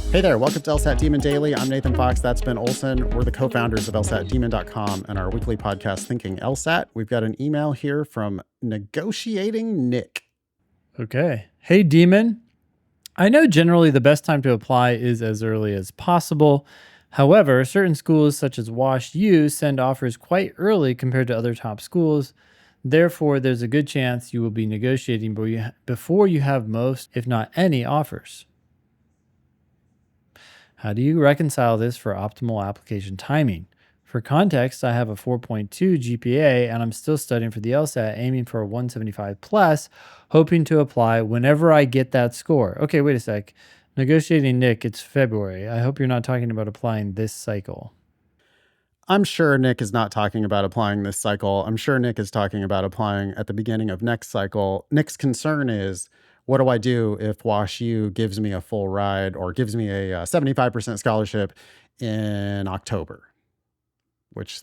Hey there, welcome to LSAT Demon Daily. I'm Nathan Fox, that's Ben Olson. We're the co-founders of LSATdemon.com and our weekly podcast, Thinking LSAT. We've got an email here from Negotiating Nick. Okay. Hey, Demon. I know generally the best time to apply is as early as possible. However, certain schools such as Wash U send offers quite early compared to other top schools. Therefore, there's a good chance you will be negotiating before you have most, if not any, offers. How do you reconcile this for optimal application timing? For context, I have a 4.2 GPA and I'm still studying for the LSAT, aiming for a 175 plus, hoping to apply whenever I get that score. Okay, wait a sec. Negotiating Nick, it's February. I hope you're not talking about applying this cycle. I'm sure Nick is not talking about applying this cycle. I'm sure Nick is talking about applying at the beginning of next cycle. Nick's concern is, what do I do if Wash U gives me a full ride or gives me a 75% scholarship in October? Which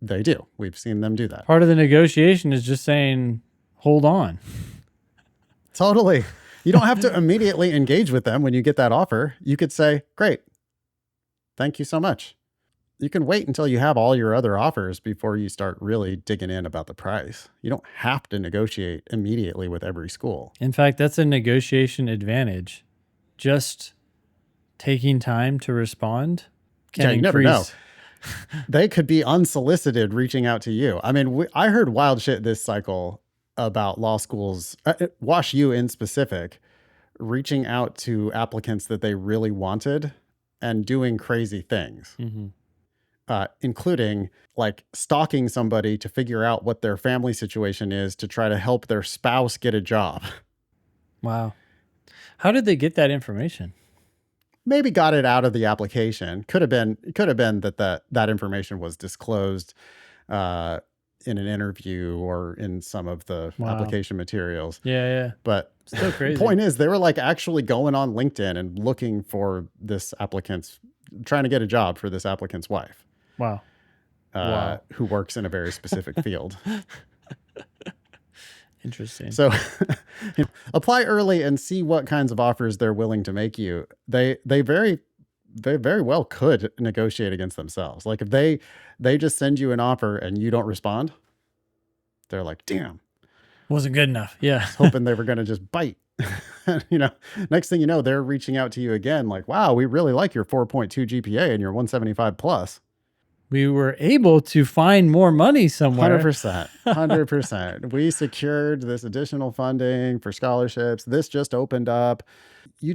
they do. We've seen them do that. Part of the negotiation is just saying, hold on. Totally. You don't have to immediately engage with them when you get that offer. You could say, great, thank you so much. You can wait until you have all your other offers before you start really digging in about the price. You don't have to negotiate immediately with every school. In fact, that's a negotiation advantage. Just taking time to respond can you never know. They could be unsolicited reaching out to you. I mean, I heard wild shit this cycle about law schools, Wash U in specific, reaching out to applicants that they really wanted and doing crazy things. Mm-hmm. Including like stalking somebody to figure out what their family situation is to try to help their spouse get a job. Wow. How did they get that information? Maybe got it out of the application. Could have been that information was disclosed in an interview or in some of the application materials. Yeah. But still crazy. The point is, they were like actually going on LinkedIn and looking for trying to get a job for this applicant's wife. Wow. Who works in a very specific field. Interesting. So apply early and see what kinds of offers they're willing to make you. They very well could negotiate against themselves. Like if they just send you an offer and you don't respond, they're like, damn. Wasn't good enough. Yeah. Hoping they were going to just bite. Next thing you know, they're reaching out to you again like, wow, we really like your 4.2 GPA and your 175 plus. We were able to find more money somewhere. 100%. We secured this additional funding for scholarships. This just opened up. You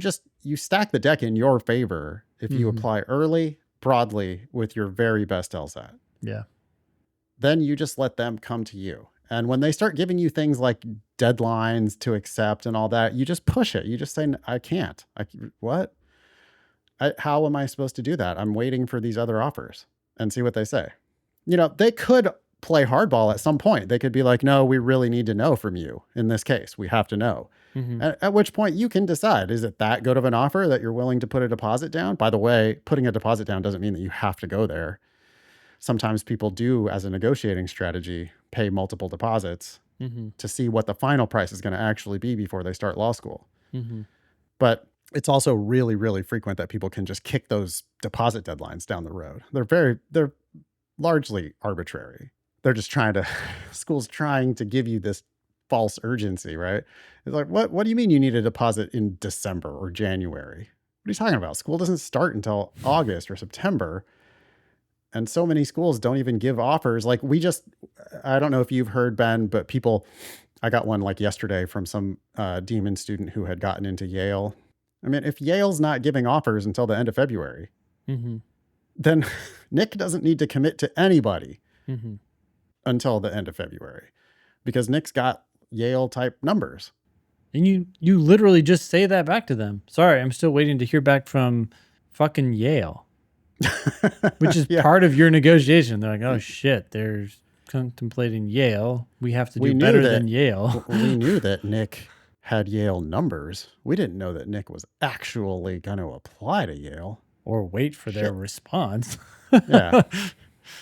stack the deck in your favor if you apply early, broadly, with your very best LSAT. Yeah. Then you just let them come to you. And when they start giving you things like deadlines to accept and all that, you just push it. You just say, I can't. What? How am I supposed to do that? I'm waiting for these other offers. And see what they say. They could play hardball at some point. They could be like, no, we really need to know from you. In this case, we have to know. Mm-hmm. At which point you can decide, is it that good of an offer that you're willing to put a deposit down? By the way, putting a deposit down doesn't mean that you have to go there. Sometimes people do, as a negotiating strategy, pay multiple deposits to see what the final price is going to actually be before they start law school. Mm-hmm. But it's also really, really frequent that people can just kick those deposit deadlines down the road. They're largely arbitrary. They're just schools trying to give you this false urgency, right? It's like, what do you mean you need a deposit in December or January? What are you talking about? School doesn't start until August or September. And so many schools don't even give offers. Like I don't know if you've heard, Ben, but I got one like yesterday from some Demon student who had gotten into Yale. I mean, if Yale's not giving offers until the end of February, then Nick doesn't need to commit to anybody until the end of February because Nick's got Yale type numbers. And you literally just say that back to them. Sorry, I'm still waiting to hear back from fucking Yale, which is part of your negotiation. They're like, oh shit, they're contemplating Yale. We have to do better than Yale. We knew that Nick had Yale numbers. We didn't know that Nick was actually going to apply to Yale. Or wait for their response. Yeah.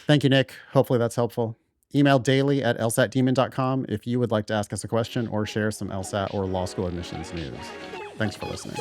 Thank you, Nick. Hopefully that's helpful. Email daily@lsatdemon.com if you would like to ask us a question or share some LSAT or law school admissions news. Thanks for listening.